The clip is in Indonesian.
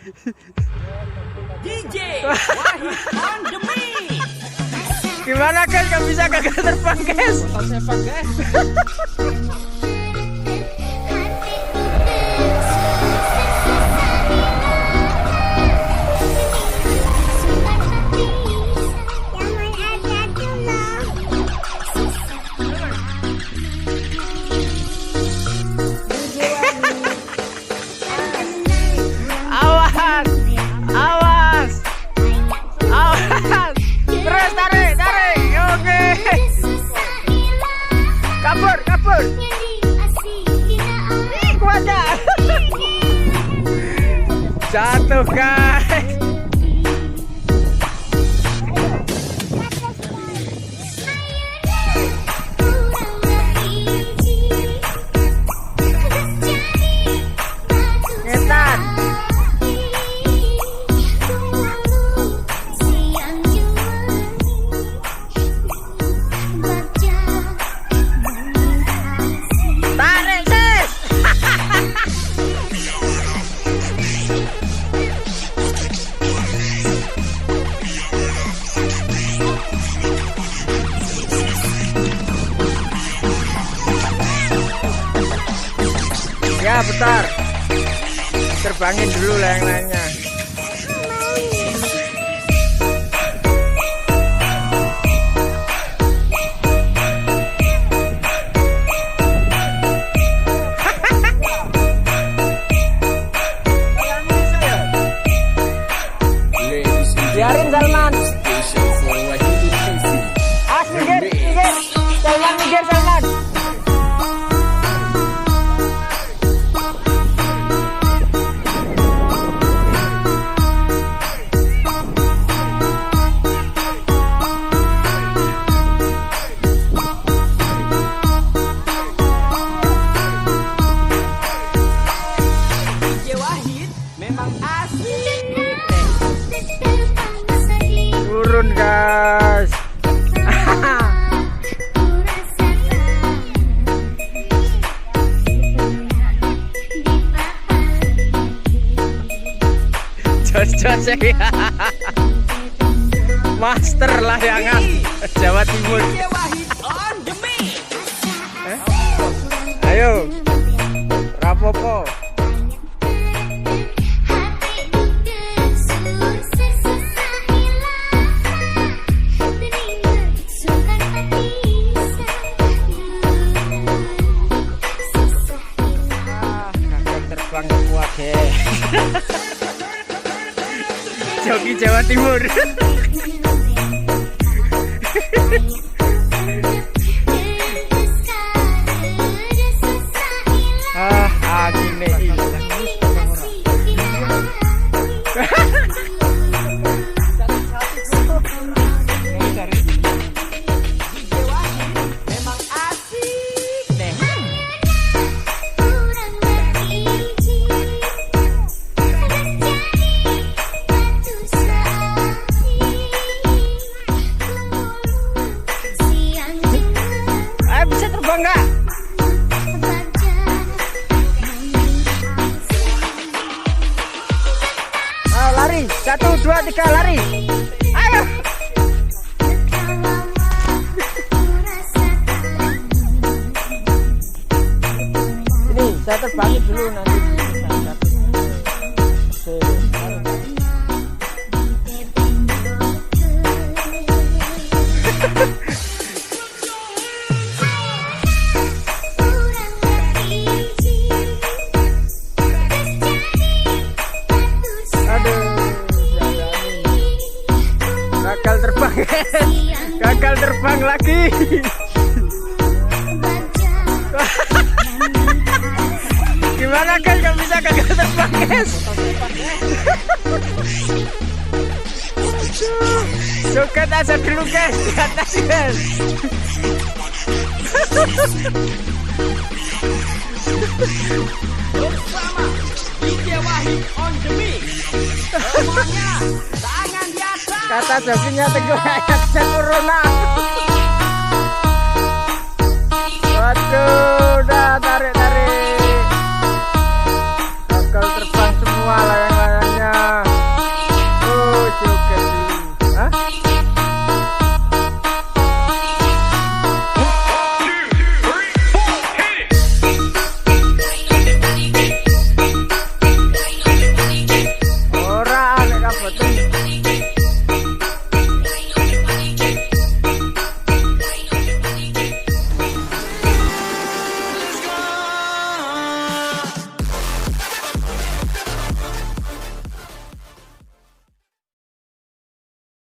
DJ Wahid on the mix. Gimana guys, kamu bisa gagal terbang guys? Sepak guys. Awas, awas, awas. Terus tarik, tarik. Oke. Kabur, kabur. Ih, kuatnya. Jatuh guys. Ngetan. Tarik sis. Ya bentar, terbangin dulu layang-layangnya. Biarin Salman. Minggir, minggir. Salman minggir Salman. DJ Wahid memang asik. Turun guys. Jos-jos ya. Master layangan Jawa Timur. DJ Wahid on the mix. Ayo, rapopo. Gagal terbang semua deh. Joki Jawa Timur. Anginnya hilang. DJ Wahid memang asik deh. Bisa terbang nggak? Ayo lari, 1, 2, 3 lari. Ayo. Ini saya terbangin dulu nanti. Gagal terbang. Gagal terbang lagi. Gimana kan kamu bisa gagal terbang guys? Suket aja dulu guys, di atas guys. Bersama DJ Wahid on the mix. Semuanya tangan di atas. Kata jokinya Teguh kayak corona. Waduh, udah tarik-tarik. Gagal terbang semua lah.